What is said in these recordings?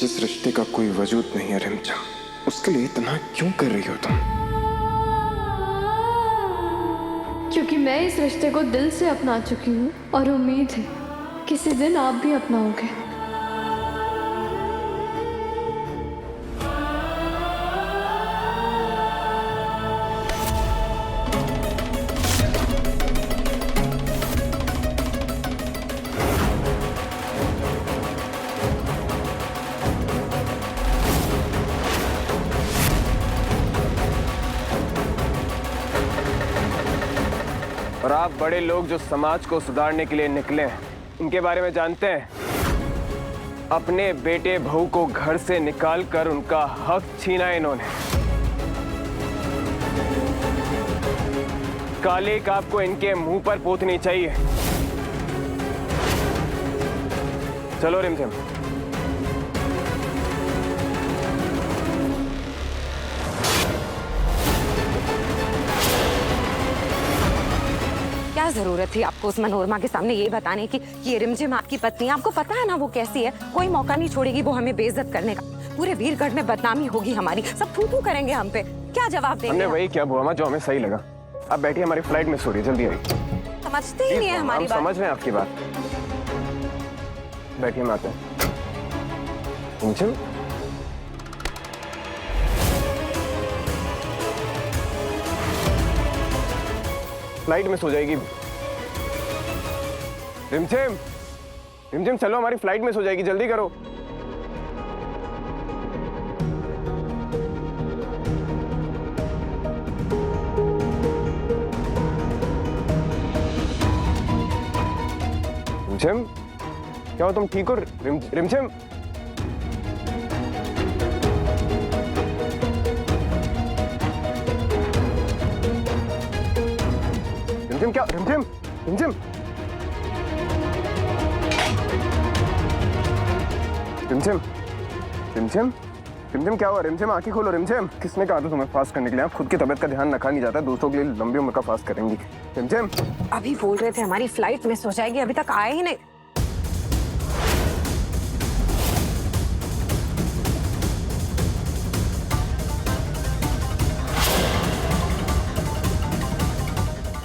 जिस रिश्ते का कोई वजूद नहीं है रिमझिम, उसके लिए इतना क्यों कर रही हो तुम? क्योंकि मैं इस रिश्ते को दिल से अपना चुकी हूँ और उम्मीद है किसी दिन आप भी अपनाओगे। और आप बड़े लोग जो समाज को सुधारने के लिए निकले हैं, इनके बारे में जानते हैं? अपने बेटे बहू को घर से निकाल कर उनका हक छीना है इन्होंने। काले का आपको इनके मुंह पर पोतनी चाहिए। चलो रिमझिम। क्या जरूरत थी आपको उस मनोरमा के सामने ये बताने की कि ये रिमझिम आपकी पत्नी है? आपको पता है ना वो कैसी है। कोई मौका नहीं छोड़ेगी वो हमें बेइज्जत करने का। पूरे वीरगढ़ में बदनामी होगी हमारी, सब थू थू करेंगे हम पे। क्या जवाब देंगे? हमने वही किया बुआ, जो हमें सही लगा। आप बैठिए, हमारी फ्लाइट मिस हो रही है, जल्दी आइए। समझते ही नहीं है हमारी बात। समझ रहे हैं आपकी बात। बैठिए, मैं आता हूं। रिमझिम, फ्लाइट मिस हो जाएगी। रिमझिम, रिमझिम चलो, हमारी फ्लाइट मिस हो जाएगी, जल्दी करो। रिमझिम, क्या हो, तुम ठीक हो? रिमझिम, रिमझिम क्या? रिमझिम, रिमझिम, रिमझिम, रिमझिम, रिमझिम क्या हुआ? रिमझिम आंखें खोलो। रिमझिम, किसने कहा था तुम्हें फास्ट करने के लिए? आप खुद की तबीयत का ध्यान रखा नहीं जाता, दूसरों के लिए लंबी उम्र का फास्ट करेंगी। रिमझिम, अभी बोल रहे थे हमारी फ्लाइट मिस हो जाएगी, अभी तक आए ही नहीं।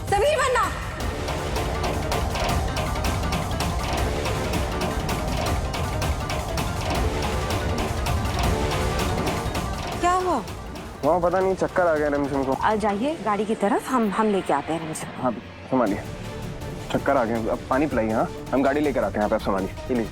समीर बनना, क्या हुआ? वहाँ पता नहीं चक्कर आ गया रिमझिम को। आ जाइए गाड़ी की तरफ, हम लेके आते हैं रिमझिम। हाँ संभालिए, चक्कर आ गए। अब पानी पिलाइए। हाँ, हम गाड़ी लेकर आते हैं यहाँ पे, आप संभालिए। प्लीज।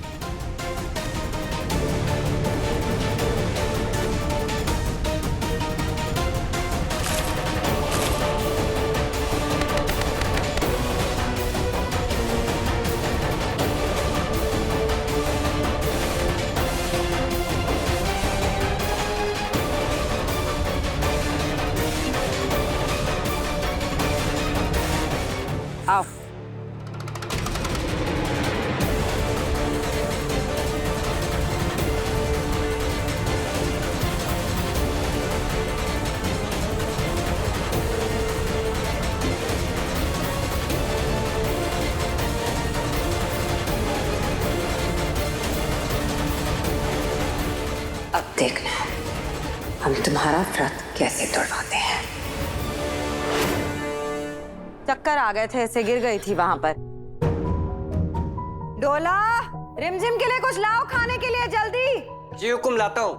आओ। अब देखना हम तुम्हारा व्रत कैसे तोड़वाते हैं। चक्कर आ गए थे, ऐसे गिर गई थी वहां पर। डोला, रिमझिम के लिए कुछ लाओ खाने के लिए, जल्दी। जी हुकुम, लाता हूँ।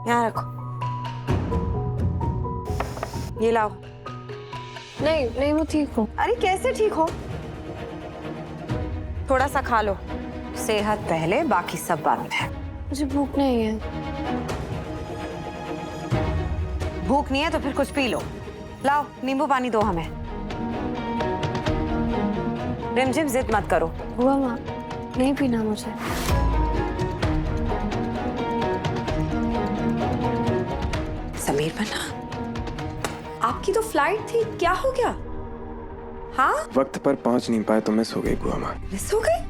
यहाँ रखो, ये लाओ। नहीं नहीं, वो ठीक हूँ। अरे कैसे ठीक हो? थोड़ा सा खा लो, सेहत पहले बाकी सब बाद में। मुझे भूख नहीं है। भूख नहीं है तो फिर कुछ पी लो। लाओ नींबू पानी दो हमें। रिमझिम जिद मत करो। हुआ माँ, नहीं पीना मुझे। समीर बना, आपकी तो फ्लाइट थी, क्या हो गया? हाँ, वक्त पर पहुंच नहीं पाए तो मिस हो गई बुआ माँ। मिस हो गई?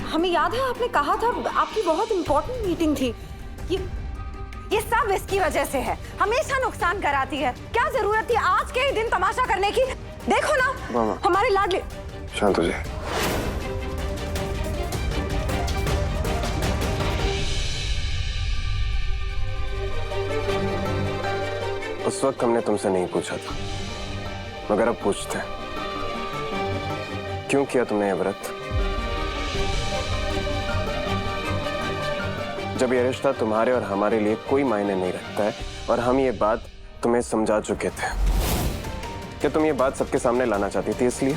हमें याद है आपने कहा था आपकी बहुत इंपॉर्टेंट मीटिंग थी। ये सब इसकी वजह से है, हमेशा नुकसान कराती है। क्या जरूरत थी आज के ही दिन तमाशा करने की? देखो ना मामा, हमारे लाडले। शांत हो जाए। उस वक्त हमने तुमसे नहीं पूछा था, मगर अब पूछते हैं, क्यों किया तुमने ये व्रत? जब ये रिश्ता तुम्हारे और हमारे लिए कोई मायने नहीं रखता है और हम ये बात तुम्हें समझा चुके थे। क्या तुम ये बात सबके सामने लाना चाहती थी? इसलिए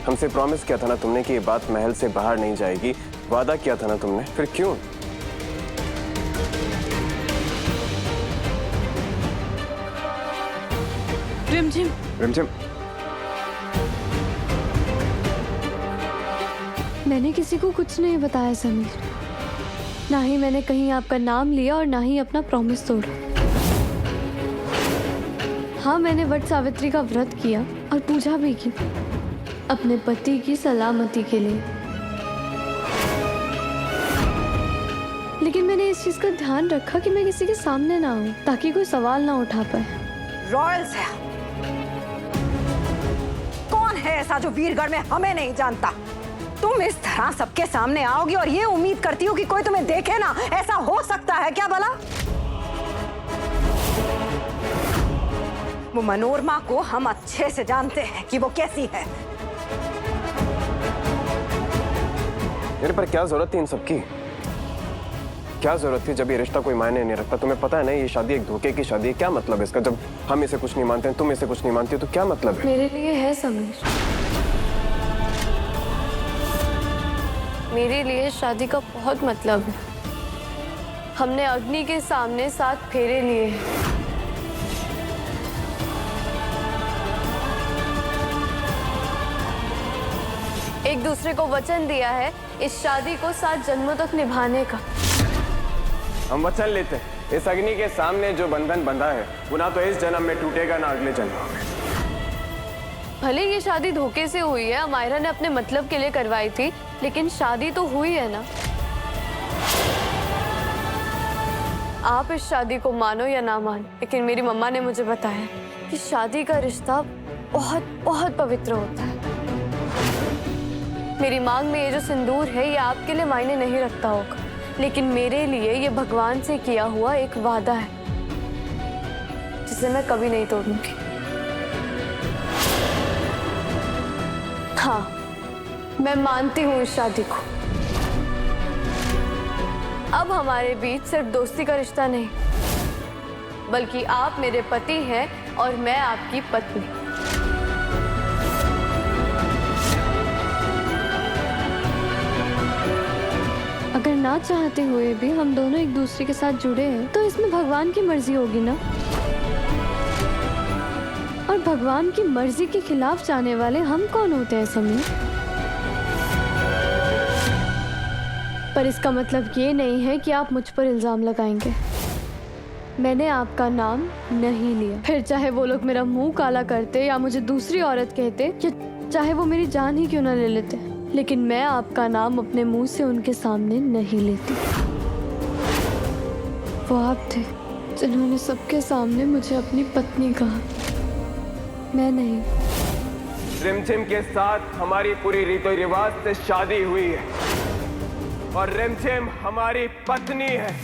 हमसे प्रॉमिस किया था ना तुमने कि ये बात महल से बाहर नहीं जाएगी, वादा किया था ना तुमने, फिर क्यों? रिमझिम, रिमझिम, मैंने किसी को कुछ नहीं बताया समीर। ना ही मैंने कहीं आपका नाम लिया और ना ही अपना प्रॉमिस तोड़ा। हाँ, मैंने वट सावित्री का व्रत किया और पूजा भी की अपने पति की सलामती के लिए, लेकिन मैंने इस चीज का ध्यान रखा कि मैं किसी के सामने ना हूँ ताकि कोई सवाल ना उठा पाए। रॉयल्स है। कौन है ऐसा जो वीरगढ़ में हमें नहीं जानता? तुम इस तरह सबके सामने आओगी और ये उम्मीद करती हो कि कोई तुम्हें देखे ना? ऐसा हो सकता है क्या भला? वो मनोरमा को हम अच्छे से जानते हैं कि वो कैसी है। मेरे पर क्या जरूरत थी इन सबकी? क्या जरूरत थी जब ये रिश्ता कोई मायने नहीं रखता? तुम्हें पता है ना ये शादी एक धोखे की शादी है। क्या मतलब है इसका? जब हम इसे कुछ नहीं मानते हैं, तुम इसे कुछ नहीं मानती हो, तो क्या मतलब है? मेरे लिए है समीर, मेरे लिए शादी का बहुत मतलब है। हमने अग्नि के सामने 7 फेरे लिए हैं। एक दूसरे को वचन दिया है इस शादी को 7 जन्मों तक निभाने का। हम वचन लेते हैं, इस अग्नि के सामने जो बंधन बंधा है वो ना तो इस जन्म में टूटेगा ना अगले जन्म में। भले ये शादी धोखे से हुई है, अमायरा ने अपने मतलब के लिए करवाई थी, लेकिन शादी तो हुई है ना। आप इस शादी को मानो या ना मानो, लेकिन मेरी मम्मा ने मुझे बताया कि शादी का रिश्ता बहुत बहुत पवित्र होता है। मेरी मांग में ये जो सिंदूर है ये आपके लिए मायने नहीं रखता होगा, लेकिन मेरे लिए ये भगवान से किया हुआ एक वादा है जिसे मैं कभी नहीं तोड़ूंगी। हाँ, मैं मानती हूँ इस शादी को। अब हमारे बीच सिर्फ दोस्ती का रिश्ता नहीं, बल्कि आप मेरे पति हैं और मैं आपकी पत्नी। अगर ना चाहते हुए भी हम दोनों एक दूसरे के साथ जुड़े हैं तो इसमें भगवान की मर्जी होगी ना। और भगवान की मर्जी के खिलाफ जाने वाले हम कौन होते हैं समीर? पर इसका मतलब ये नहीं है कि आप मुझ पर इल्जाम लगाएंगे। मैंने आपका नाम नहीं लिया, फिर चाहे वो लोग मेरा मुंह काला करते या मुझे दूसरी औरत कहते या चाहे वो मेरी जान ही क्यों ना ले लेते, लेकिन मैं आपका नाम अपने मुंह से उनके सामने नहीं लेती। वो आप थे जिन्होंने सबके सामने मुझे अपनी पत्नी कहा, मैं नहीं। रिमझिम के साथ हमारी पूरी रीतो रिवाज से शादी हुई है और रिमझिम हमारी पत्नी है।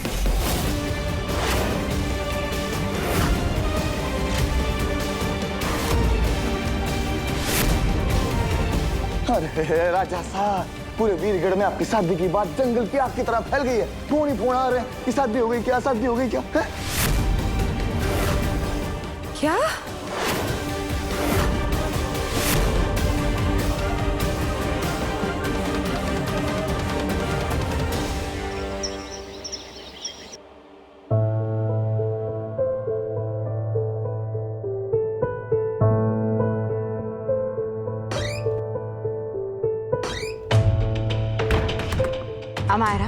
अरे राजा साहब, पूरे वीरगढ़ में आपकी शादी की बात जंगल की आग की तरह फैल गई है। फोन ही फोन आ रहे हैं कि शादी हो गई क्या, शादी हो गई क्या है? क्या? अमायरा,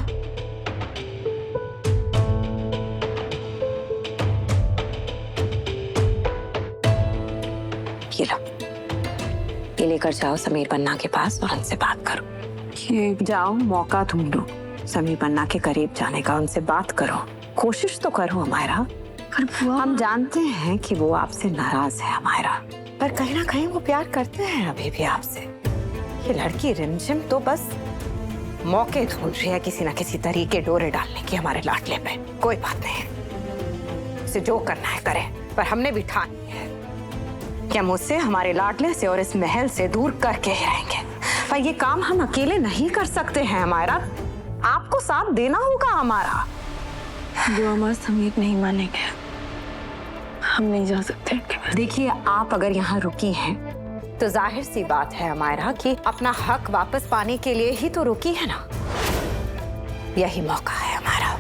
ये लो, ये लेकर जाओ समीर पन्ना के पास और उनसे बात करो। ये जाओ, मौका ढूंढो समीर पन्ना के करीब जाने का, उनसे बात करो, कोशिश तो करो अमायरा। पर हम जानते हैं कि वो आपसे नाराज है अमायरा, पर कहीं ना कहीं वो प्यार करते हैं अभी भी आपसे। ये लड़की रिमझिम तो बस मौके ढूंढ रही है किसी ना किसी तरीके डोरे डालने की हमारे लाडले पे। कोई बात नहीं, उसे जो करना है करे, पर हमने भी ठान लिया है कि हम उससे, हमारे लाडले से और इस महल से दूर करके ही रहेंगे। पर ये काम हम अकेले नहीं कर सकते हैं हमारा, आपको साथ देना होगा हमारा। जो हमारा समीर नहीं मानेंगे, हम नहीं जा सकते। देखिए, आप अगर यहाँ रुकी हैं तो जाहिर सी बात है हमारा कि अपना हक वापस पाने के लिए ही तो रुकी है ना। यही मौका है हमारा।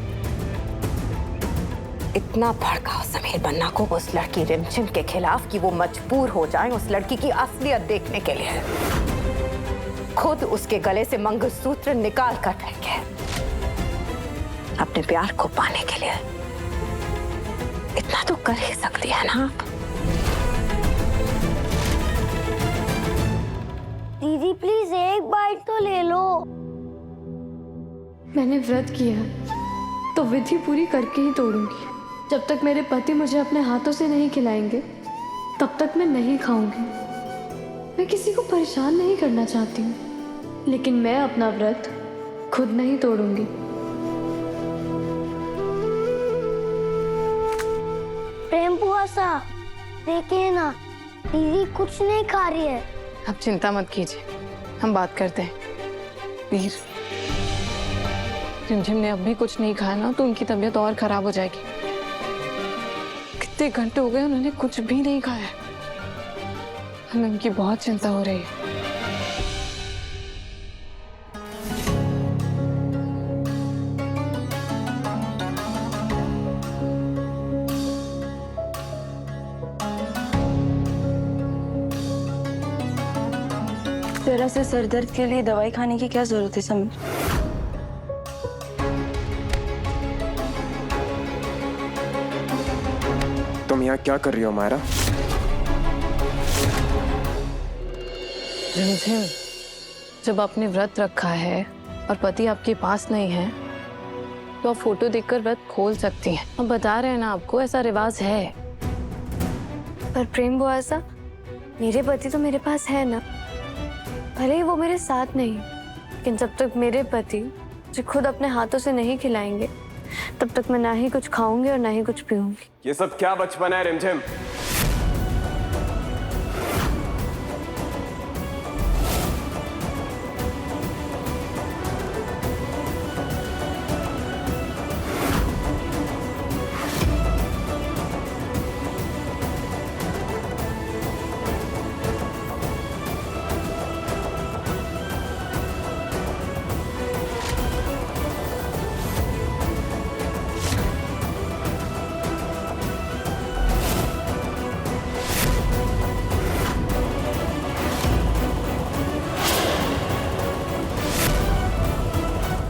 इतना भड़काओ समीर बन्ना को उस लड़की रिमझिम के खिलाफ कि वो मजबूर हो जाए उस लड़की की असलियत देखने के लिए, खुद उसके गले से मंगलसूत्र निकाल कर फेंके अपने प्यार को पाने के लिए। इतना तो कर ही सकती है ना आप। दीदी प्लीज एक बाइट तो ले लो। मैंने व्रत किया तो विधि पूरी करके ही तोड़ूंगी। जब तक मेरे पति मुझे अपने हाथों से नहीं खिलाएंगे तब तक मैं नहीं खाऊंगी। मैं किसी को परेशान नहीं करना चाहती हूँ, लेकिन मैं अपना व्रत खुद नहीं तोड़ूंगी। प्रेम बुआ सा देखिए ना, दीदी कुछ नहीं खा रही है। आप चिंता मत कीजिए, हम बात करते हैं। वीर, रिमझिम ने अब भी कुछ नहीं खाया ना तो उनकी तबीयत और खराब हो जाएगी। कितने घंटे हो गए उन्होंने कुछ भी नहीं खाया। हमें उनकी बहुत चिंता हो रही है। जरा से सर दर्द के लिए दवाई खाने की क्या जरूरत है समीर? तुम यहाँ क्या कर रही हो मायरा? रिमझिम, जब आपने व्रत रखा है और पति आपके पास नहीं है तो आप फोटो देखकर व्रत खोल सकती हैं। हम बता रहे हैं ना आपको, ऐसा रिवाज है। पर प्रेम बुआ सा, मेरे पति तो मेरे पास है ना, भले ही वो मेरे साथ नहीं, लेकिन जब तक मेरे पति मुझे खुद अपने हाथों से नहीं खिलाएंगे तब तक मैं ना ही कुछ खाऊंगी और ना ही कुछ पीऊंगी। ये सब क्या बचपन है रिमझिम?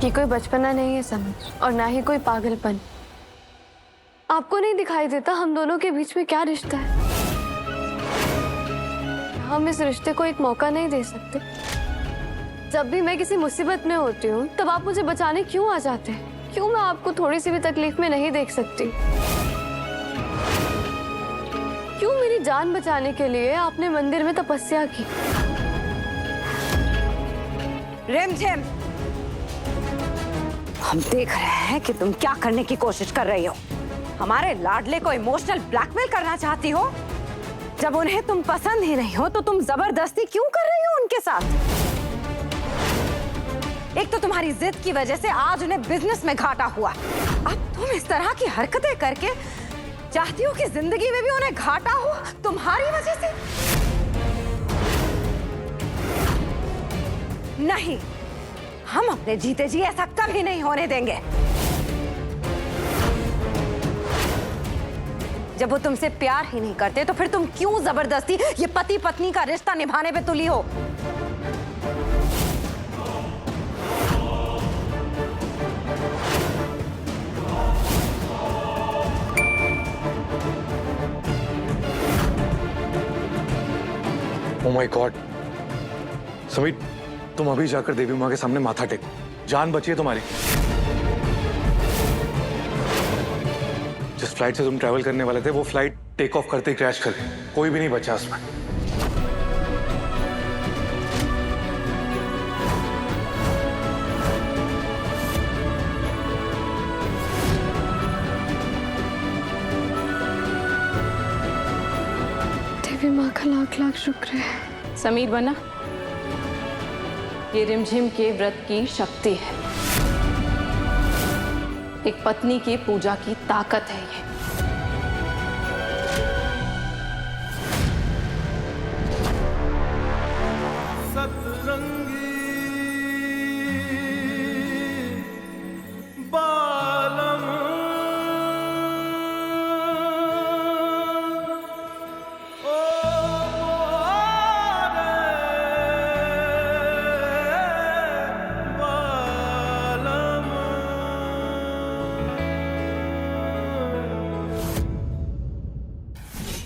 ये कोई बचपना नहीं है समीर, और ना ही कोई पागलपन। आपको नहीं दिखाई देता हम दोनों के बीच में क्या रिश्ता है? हम इस रिश्ते को एक मौका नहीं दे सकते? जब भी मैं किसी मुसीबत में होती हूँ तब आप मुझे बचाने क्यों आ जाते हैं? क्यों मैं आपको थोड़ी सी भी तकलीफ में नहीं देख सकती? क्यों मेरी जान बचाने के लिए आपने मंदिर में तपस्या की? रिमझिम, हम देख रहे हैं कि तुम क्या करने की कोशिश कर रही हो। हमारे लाडले को इमोशनल ब्लैकमेल करना चाहती हो। जब उन्हें तुम पसंद ही नहीं हो तो तुम जबरदस्ती क्यों कर रही हो उनके साथ? एक तो तुम्हारी जिद की वजह से आज उन्हें बिजनेस में घाटा हुआ। अब तुम इस तरह की हरकतें करके चाहती हो कि जिंदगी में भी उन्हें घाटा हो तुम्हारी वजह से? नहीं, हम अपने जीते जी ऐसा कभी नहीं होने देंगे। जब वो तुमसे प्यार ही नहीं करते तो फिर तुम क्यों जबरदस्ती ये पति पत्नी का रिश्ता निभाने पे तुली हो? ओह माय गॉड, समीर, तुम अभी जाकर देवी माँ के सामने माथा टेक। जान बची है तुम्हारी। जिस फ्लाइट से तुम ट्रैवल करने वाले थे वो फ्लाइट टेक ऑफ करते ही क्रैश कर गई। कोई भी नहीं बचा उसमें। का लाख लाख शुक्र है। समीर बन्ना, ये रिमझिम के व्रत की शक्ति है, एक पत्नी की पूजा की ताकत है ये।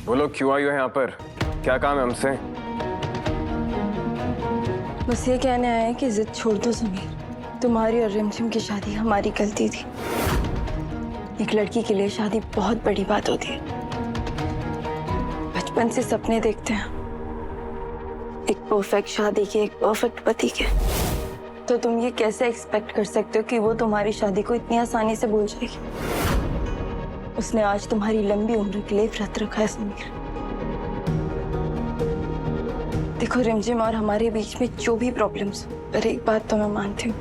बोलो क्यों आई हो यहाँ पर, क्या काम है हमसे? बस ये कहने आए हैं कि जिद छोड़ दो समीर। तुम्हारी और रिमझिम की शादी हमारी गलती थी। एक लड़की के लिए शादी बहुत बड़ी बात होती है। बचपन से सपने देखते हैं, एक परफेक्ट शादी के, एक परफेक्ट पति के। तो तुम ये कैसे एक्सपेक्ट कर सकते हो कि वो तुम्हारी शादी को इतनी आसानी से भूल जाएगी? उसने आज तुम्हारी लंबी उम्र के लिए व्रत रखा है समीर। देखो रिमझिम और हमारे बीच में जो भी प्रॉब्लम्स, पर एक बात तो मैं मानती हूँ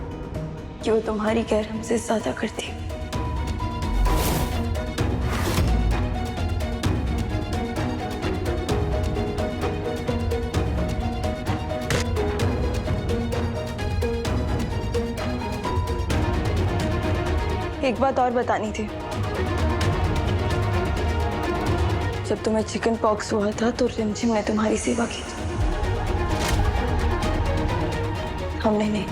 कि वो तुम्हारी केयर हमसे ज्यादा करती है। एक बात और बतानी थी। जब तुम्हें चिकन पॉक्स हुआ था तो रिमझिम ने तुम्हारी सेवा की थी, हमने नहीं।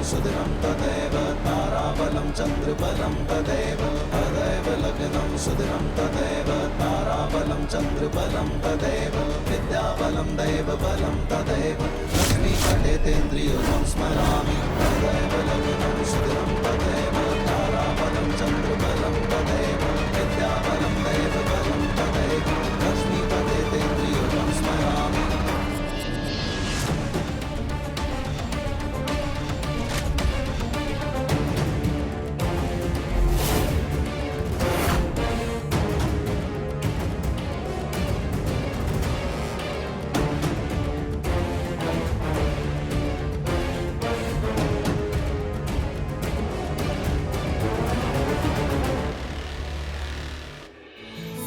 सुदिनं तदेव ताराबलं चन्द्रबलं तदेव तदेव लग्नं सुदिनं तदेव ताराबलं चन्द्रबलं तदेव विद्याबलं दैवबलं तदेव लक्ष्मीपटेतेन्द्रियं स्मरामि तदेव लग्नं सुदिनं तदेव ताराबलं चन्द्रबलं तदेव विद्याबलं दैवबलं तदेव लक्ष्मीपटेतेन्द्रियं स्मरामि।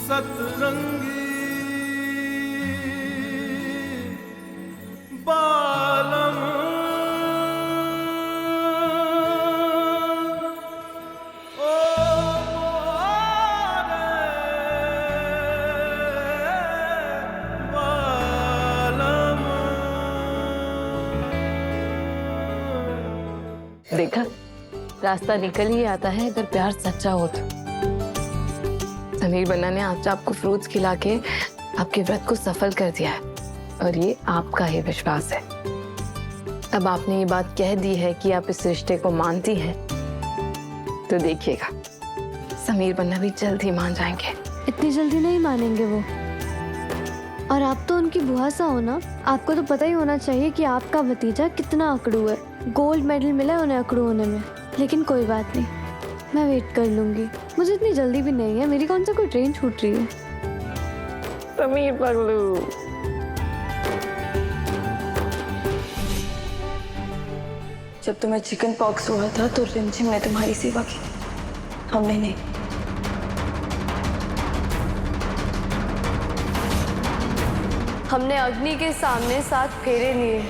सतरंगी बालम ओ बालम। देखा, रास्ता निकल ही आता है अगर प्यार सच्चा हो तो। समीर बन्ना ने आज आपको फ्रूट्स खिला के आपके व्रत को सफल कर दिया है और ये आपका ही विश्वास है। अब आपने ये बात कह दी है कि आप इस रिश्ते को मानती हैं, तो देखिएगा समीर बन्ना भी जल्द ही मान जाएंगे। इतनी जल्दी नहीं मानेंगे वो। और आप तो उनकी बुआ सा हो ना, आपको तो पता ही होना चाहिए कि आपका भतीजा कितना अकड़ू है। गोल्ड मेडल मिला है उन्हें अकड़ू होने में। लेकिन कोई बात नहीं, मैं वेट कर लूंगी। मुझे इतनी जल्दी भी नहीं है, मेरी कौन सा कोई ट्रेन छूट रही है। समीर पगलू, जब तुम्हें चिकन पॉक्स हुआ था तो रिमझिम ने तुम्हारी सेवा की, हमने नहीं। हमने अग्नि के सामने 7 फेरे लिए,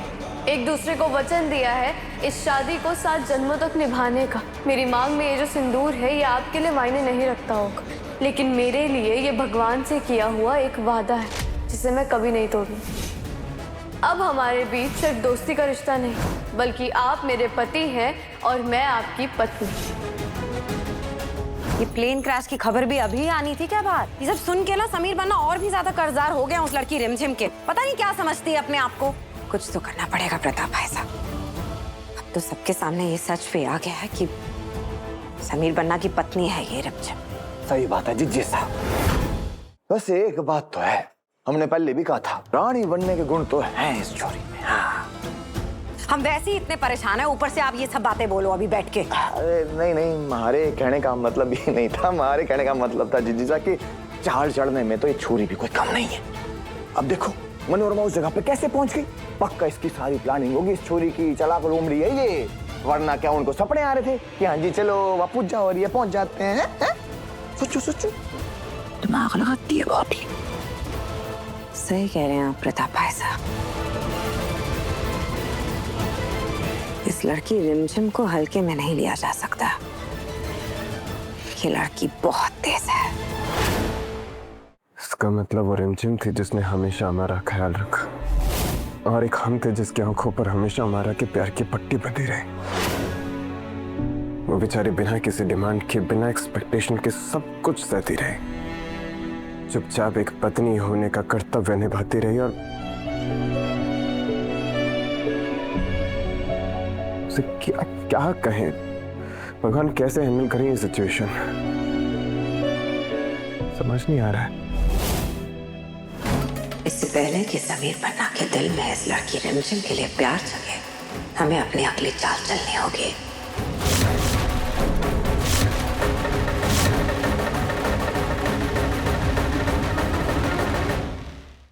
एक दूसरे को वचन दिया है इस शादी को 7 जन्मों तक निभाने का। मेरी मांग में ये जो सिंदूर है ये आपके लिए मायने नहीं रखता होगा, लेकिन मेरे लिए ये भगवान से किया हुआ एक वादा है जिसे मैं कभी नहीं तोड़ूंगी। अब हमारे बीच सिर्फ दोस्ती का रिश्ता नहीं, बल्कि आप मेरे पति हैं और मैं आपकी पत्नी। ये प्लेन क्रैश की खबर भी अभी आनी थी क्या बात? ये सब सुन के ना समीर बन्ना और भी ज्यादा कर्जदार हो गया उस लड़की रिमझिम के। पता नहीं क्या समझती है अपने आप को। कुछ तो करना पड़ेगा प्रताप भाई साहब। अब तो सबके सामने ये सच पे आ गया है कि समीर बन्ना की पत्नी है ये रिमझिम। सही बात है जिज्जी साहब। बस एक बात तो है, हमने पहले भी कहा था रानी बनने के गुण तो हैं इस छोरी में। हाँ। हम वैसे ही इतने परेशान है, ऊपर से आप ये सब बातें बोलो अभी बैठ के। अरे नहीं नहीं, हमारे कहने का मतलब ये नहीं था। हमारे कहने का मतलब था जिज्जी साहब कि चाल चढ़ने में तो ये छोरी भी कोई कम नहीं है। अब देखो मनोरमा उस जगह पे कैसे पहुंच गई। पक्का इसकी सारी प्लानिंग होगी इस छोरी की। चालाक लोमड़ी है ये, वरना क्या उनको सपने आ रहे थे कि हाँ जी चलो वापस जाओ और ये पहुंच जाते हैं, हैं? सोचो सोचो, दिमाग लगाती है बहुत ही। सही कह रहे हैं आप प्रताप भाई साहब। इस लड़की रिमझिम को हल्के में नहीं लिया जा सकता। ये लड़की बहुत तेज है। इसका मतलब वो रिमझिम थी जिसने हमेशा हमारा ख्याल रखा, और एक हम थे जिसकी आंखों पर हमेशा हमारा के प्यार की पट्टी बंधी रही। वो बेचारी बिना किसी डिमांड के, बिना एक्सपेक्टेशन के सब कुछ सहती रही, चुपचाप एक पत्नी होने का कर्तव्य निभाती रही। और उसे क्या कहें, भगवान कैसे हैंडल करें ये सिचुएशन, समझ नहीं आ रहा है। इससे पहले कि समीर बन्ना के दिल में इस लड़की रिमझिम के लिए प्यार जगे, हमें अपनी अगली चाल चलनी होगी।